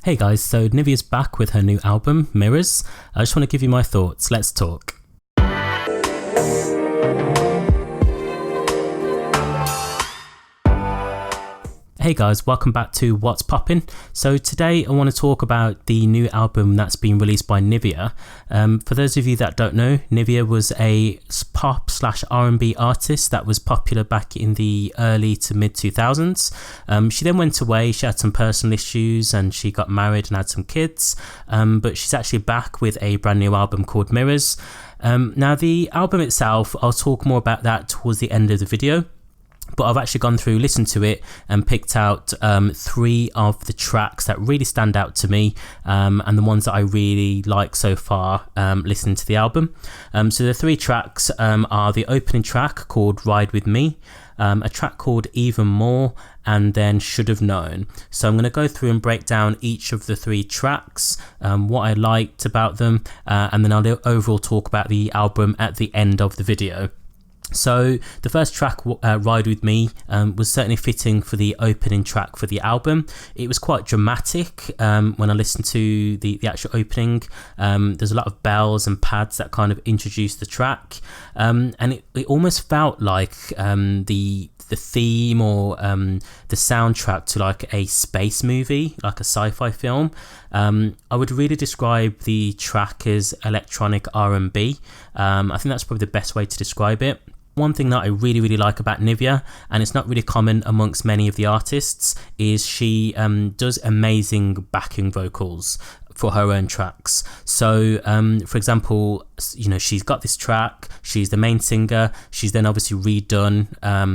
Hey guys, so Nivea's back with her new album, Mirrors. I just want to give you my thoughts. Let's talk. Hey guys, welcome back to What's Poppin'. So today I want to talk about the new album that's been released by Nivea. For those of you that don't know, Nivea was a pop/R&B artist that was popular back in the early to mid 2000s. She then went away, she had some personal issues and she got married and had some kids. But she's actually back with a brand new album called Mirrors. Now the album itself, I'll talk more about that towards the end of the video. But I've actually gone through, listened to it and picked out 3 of the tracks that really stand out to me and the ones that I really like so far listening to the album. So the 3 tracks are the opening track called Ride With Me, a track called Even More, and then Should Have Known. So I'm going to go through and break down each of the 3 tracks, what I liked about them, and then I'll overall talk about the album at the end of the video. So the first track, Ride With Me, was certainly fitting for the opening track for the album. It was quite dramatic when I listened to the actual opening. There's a lot of bells and pads that kind of introduce the track, and it almost felt like the theme or the soundtrack to like a space movie, like a sci-fi film. I would really describe the track as electronic R&B. I think that's probably the best way to describe it. One thing that I really like about Nivea, and it's not really common amongst many of the artists, is she does amazing backing vocals for her own tracks. So for example, you know, she's got this track, she's the main singer, she's then obviously redone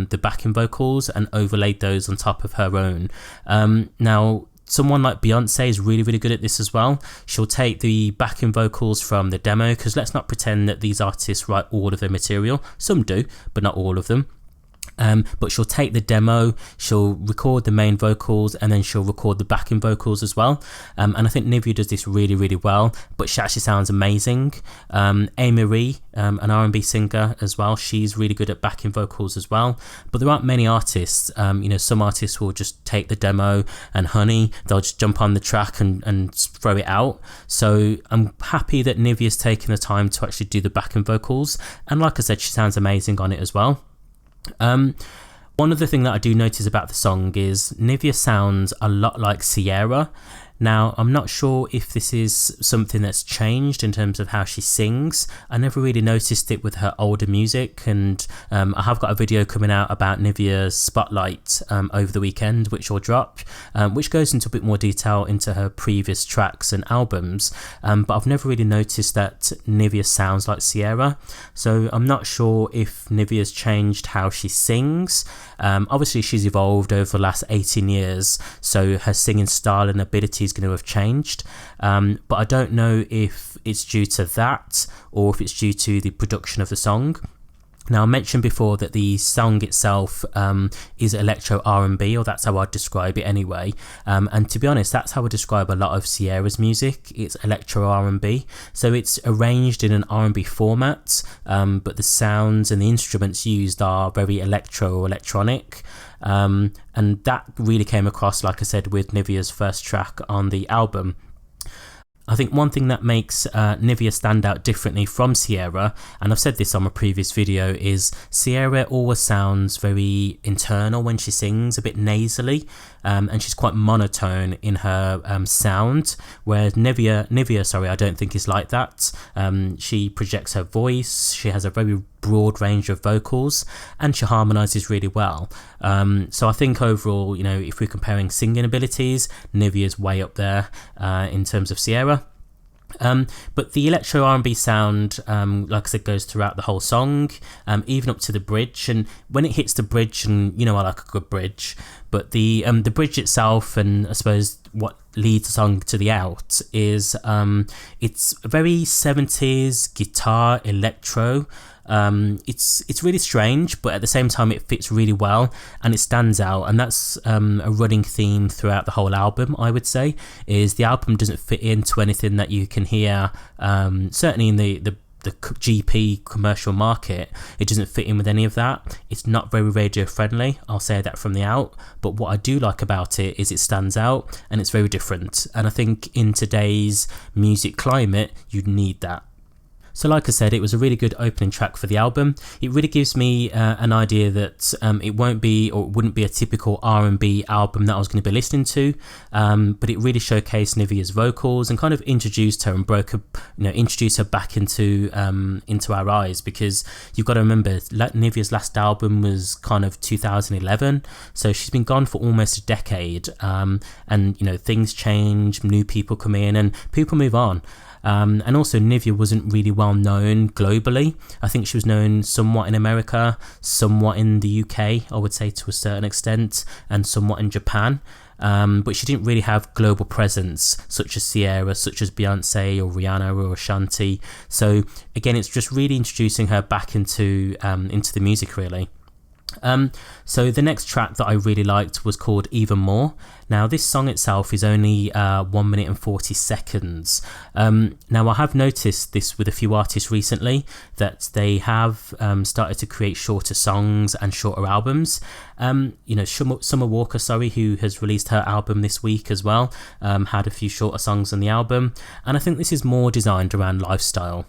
the backing vocals and overlaid those on top of her own. Now someone like Beyonce is really good at this as well. She'll take the backing vocals from the demo, because let's not pretend that these artists write all of their material. Some do, but not all of them. But she'll take the demo, she'll record the main vocals, and then she'll record the backing vocals as well. And I think Nivea does this really well, but she actually sounds amazing. Marie, an R&B singer as well, she's really good at backing vocals as well. But there aren't many artists. You know, some artists will just take the demo and they'll just jump on the track and throw it out. So I'm happy that Nivea's taken the time to actually do the backing vocals, and like I said, she sounds amazing on it as well. One other thing that I do notice about the song is Nivea sounds a lot like Ciara. Now, I'm not sure if this is something that's changed in terms of how she sings. I never really noticed it with her older music, and I have got a video coming out about Nivea's Spotlight over the weekend, which will drop, which goes into a bit more detail into her previous tracks and albums, but I've never really noticed that Nivea sounds like Ciara, so I'm not sure if Nivea's changed how she sings. Obviously she's evolved over the last 18 years, so her singing style and abilities going to have changed, but I don't know if it's due to that or if it's due to the production of the song. Now, I mentioned before that the song itself is electro R&B, or that's how I'd describe it anyway, and to be honest, that's how I describe a lot of Ciara's music. It's electro R&B, so it's arranged in an R&B format, but the sounds and the instruments used are very electro or electronic. And that really came across, like I said, with Nivea's first track on the album. I think one thing that makes Nivea stand out differently from Ciara, and I've said this on my previous video, is Ciara always sounds very internal when she sings, a bit nasally, and she's quite monotone in her sound, whereas Nivea, I don't think is like that. She projects her voice, she has a very broad range of vocals, and she harmonizes really well. So I think overall, you know, if we're comparing singing abilities, Nivea's way up there in terms of Ciara. But the electro R&B sound, like I said, goes throughout the whole song, even up to the bridge. And when it hits the bridge, and you know, I like a good bridge, but the bridge itself, and I suppose what leads the song to the out, is it's very 70s guitar electro. It's really strange, but at the same time it fits really well and it stands out, and that's a running theme throughout the whole album. I would say is the album doesn't fit into anything that you can hear, certainly in the GP commercial market. It doesn't fit in with any of that. It's not very radio friendly, I'll say that from the out, but what I do like about it is it stands out and it's very different, and I think in today's music climate you need that. So like I said, it was a really good opening track for the album. It really gives me an idea that it won't be, or wouldn't be, a typical R&B album that I was going to be listening to, but it really showcased Nivea's vocals and kind of introduced her and introduced her back into our eyes, because you've got to remember Nivea's last album was kind of 2011, so she's been gone for almost a decade, and things change, new people come in and people move on. And also Nivea wasn't really well known globally. I think she was known somewhat in America, somewhat in the UK, I would say, to a certain extent, and somewhat in Japan. But she didn't really have global presence such as Sierra, such as Beyonce or Rihanna or Ashanti. So again, it's just really introducing her back into the music, really. So the next track that I really liked was called Even More. Now this song itself is only 1 minute and 40 seconds. Now I have noticed this with a few artists recently, that they have started to create shorter songs and shorter albums. Summer Walker, who has released her album this week as well, had a few shorter songs on the album, and I think this is more designed around lifestyle.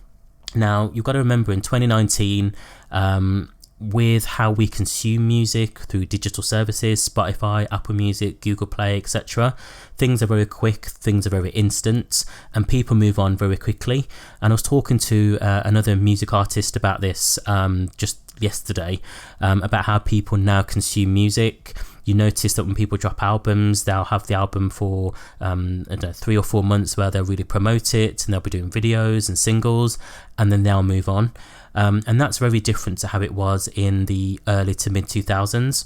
Now you've got to remember, in 2019, with how we consume music through digital services, Spotify, Apple Music, Google Play, etc., things are very quick, things are very instant, and people move on very quickly. And I was talking to another music artist about this just yesterday, about how people now consume music. You notice that when people drop albums, they'll have the album for 3 or 4 months where they'll really promote it, and they'll be doing videos and singles, and then they'll move on. And that's very different to how it was in the early to mid 2000s,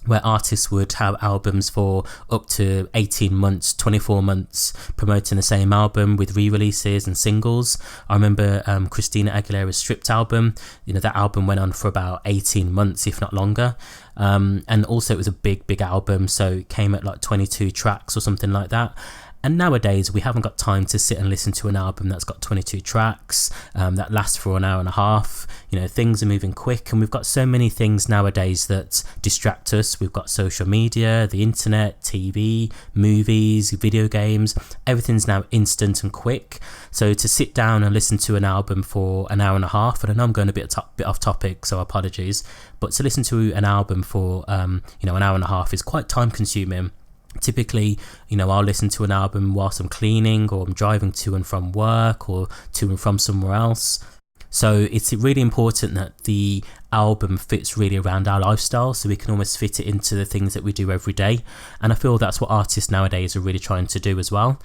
where artists would have albums for up to 18 months, 24 months, promoting the same album with re-releases and singles. I remember Christina Aguilera's Stripped album, that album went on for about 18 months, if not longer. And also it was a big album, so it came at like 22 tracks or something like that. And nowadays we haven't got time to sit and listen to an album that's got 22 tracks that lasts for an hour and a half. Things are moving quick, and we've got so many things nowadays that distract us. We've got social media, the internet, TV, movies, video games. Everything's now instant and quick. So to sit down and listen to an album for an hour and a half, and I know I'm going a bit off topic, so apologies, but to listen to an album for an hour and a half is quite time consuming. Typically, I'll listen to an album whilst I'm cleaning, or I'm driving to and from work, or to and from somewhere else. So it's really important that the album fits really around our lifestyle, so we can almost fit it into the things that we do every day. And I feel that's what artists nowadays are really trying to do as well.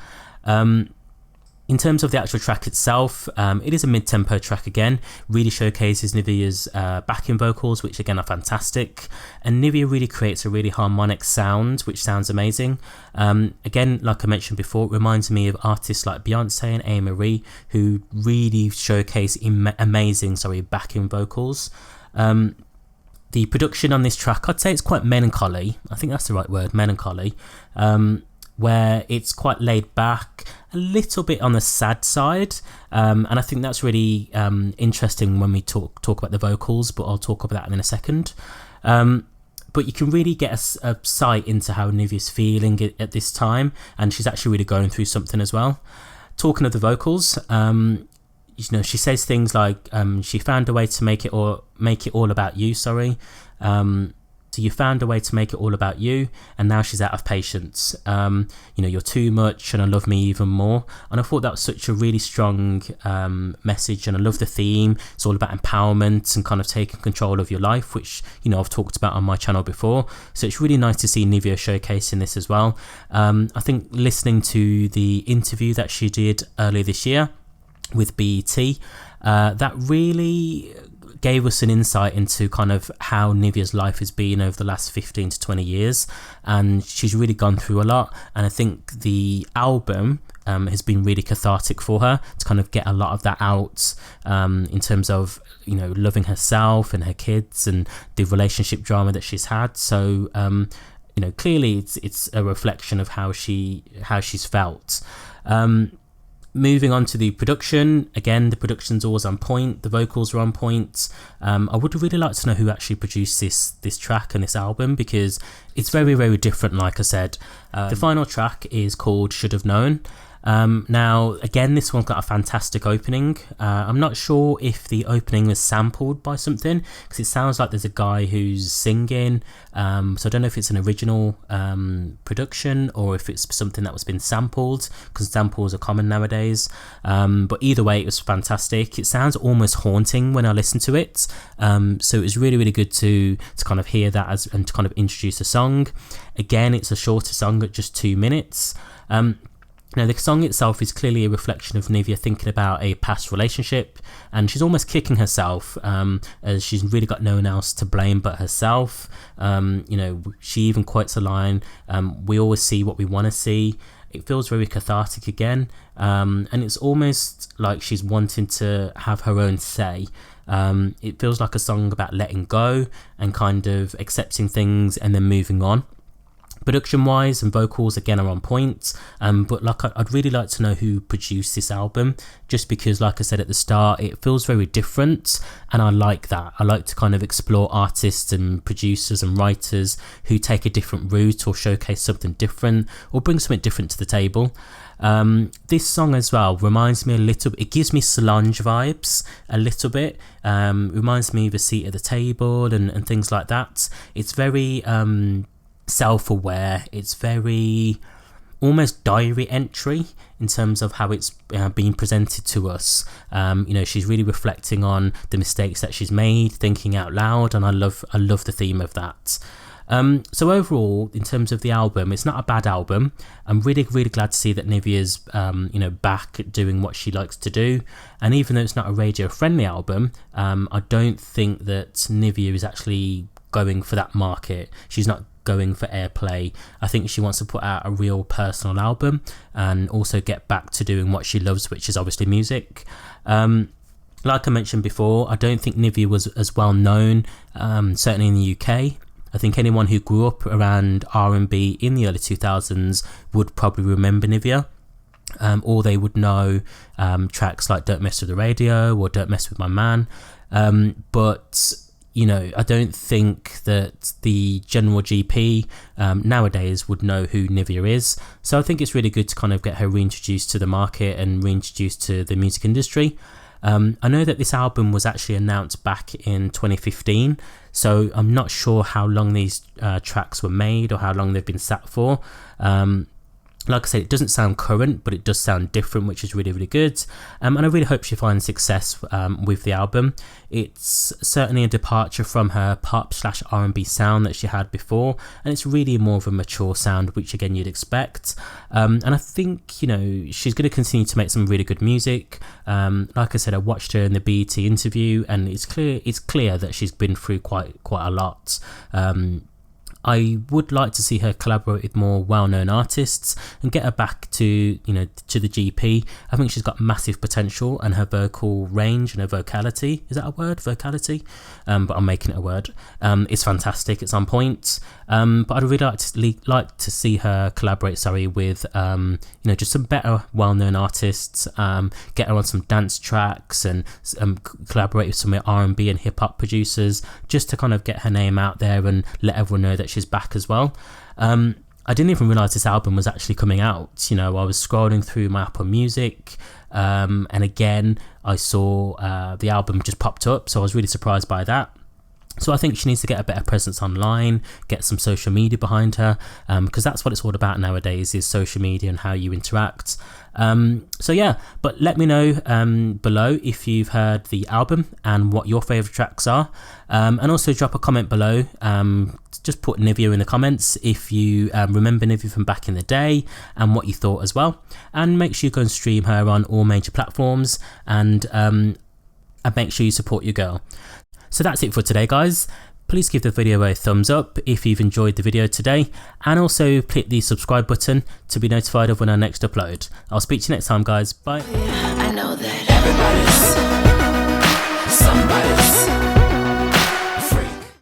In terms of the actual track itself, it is a mid-tempo track again, really showcases Nivea's backing vocals, which again are fantastic, and Nivea really creates a really harmonic sound, which sounds amazing. Again, like I mentioned before, it reminds me of artists like Beyonce and A. Marie, who really showcase amazing backing vocals. The production on this track, I'd say it's quite melancholy. I think that's the right word, melancholy. Where it's quite laid back, a little bit on the sad side, and I think that's really interesting when we talk about the vocals, but I'll talk about that in a second. But you can really get a sight into how Nivea's feeling at this time, and she's actually really going through something as well. Talking of the vocals, she says things like she found a way to make it all about you. So you found a way to make it all about you, and now she's out of patience. You're too much, and I love me even more. And I thought that was such a really strong message, and I love the theme. It's all about empowerment and kind of taking control of your life, which I've talked about on my channel before. So it's really nice to see Nivea showcasing this as well. I think listening to the interview that she did earlier this year with BET, that really gave us an insight into kind of how Nivea's life has been over the last 15 to 20 years, and she's really gone through a lot. And I think the album has been really cathartic for her to kind of get a lot of that out, in terms of loving herself and her kids and the relationship drama that she's had. So clearly it's a reflection of how she's felt. Moving on to the production, again, the production's always on point, the vocals are on point. I would really like to know who actually produced this track and this album, because it's very, very different, like I said. The final track is called Should Have Known. Now, again, this one's got a fantastic opening. I'm not sure if the opening was sampled by something, because it sounds like there's a guy who's singing. So I don't know if it's an original production or if it's something that was been sampled, because samples are common nowadays. But either way, it was fantastic. It sounds almost haunting when I listen to it. So it was really, really good to kind of hear that and to kind of introduce the song. Again, it's a shorter song at just 2 minutes. Now, the song itself is clearly a reflection of Nivea thinking about a past relationship, and she's almost kicking herself as she's really got no one else to blame but herself. She even quotes a line, "We always see what we want to see." It feels very cathartic again, and it's almost like she's wanting to have her own say. It feels like a song about letting go and kind of accepting things and then moving on. Production wise and vocals again are on point, but like I'd really like to know who produced this album, just because, like I said at the start, it feels very different, and I like that. I like to kind of explore artists and producers and writers who take a different route or showcase something different or bring something different to the table. This song as well reminds me a little bit, it gives me Solange vibes a little bit, reminds me of A Seat at the Table and things like that. It's very self-aware, it's very almost diary entry in terms of how it's being presented to us. She's really reflecting on the mistakes that she's made, thinking out loud, and I love the theme of that. So overall, in terms of the album, it's not a bad album. I'm really, really glad to see that Nivea's back at doing what she likes to do. And even though it's not a radio-friendly album, I don't think that Nivea is actually going for that market. She's not going for airplay. I think she wants to put out a real personal album and also get back to doing what she loves, which is obviously music. Like I mentioned before, I don't think Nivea was as well known, certainly in the UK. I think anyone who grew up around R&B in the early 2000s would probably remember Nivea. Or they would know tracks like Don't Mess With The Radio or Don't Mess With My Man. But I don't think that the general GP nowadays would know who Nivea is. So I think it's really good to kind of get her reintroduced to the market and reintroduced to the music industry. I know that this album was actually announced back in 2015, so I'm not sure how long these tracks were made or how long they've been sat for. Like I said, it doesn't sound current, but it does sound different, which is really, really good. And I really hope she finds success with the album. It's certainly a departure from her pop/R&B sound that she had before, and it's really more of a mature sound, which again you'd expect. And I think she's going to continue to make some really good music. Like I said, I watched her in the BET interview, and it's clear that she's been through quite a lot. I would like to see her collaborate with more well-known artists and get her back to the GP. I think she's got massive potential, and her vocal range and her vocality, is that a word? Vocality? But I'm making it a word. It's fantastic. It's on point. But I'd really like to see her collaborate, with just some better well-known artists. Get her on some dance tracks and collaborate with some R&B and hip-hop producers, just to kind of get her name out there and let everyone know that she's back as well. I didn't even realise this album was actually coming out. I was scrolling through my Apple Music, and again I saw the album just popped up, so I was really surprised by that. So I think she needs to get a better presence online, get some social media behind her, because that's what it's all about nowadays, is social media and how you interact. But let me know below if you've heard the album and what your favourite tracks are, and also drop a comment below. Just put Nivea in the comments if you remember Nivea from back in the day and what you thought as well. And make sure you go and stream her on all major platforms, and make sure you support your girl. So that's it for today, guys. Please give the video a thumbs up if you've enjoyed the video today, and also click the subscribe button to be notified of when I next upload. I'll speak to you next time, guys. Bye. I know that everybody's somebody.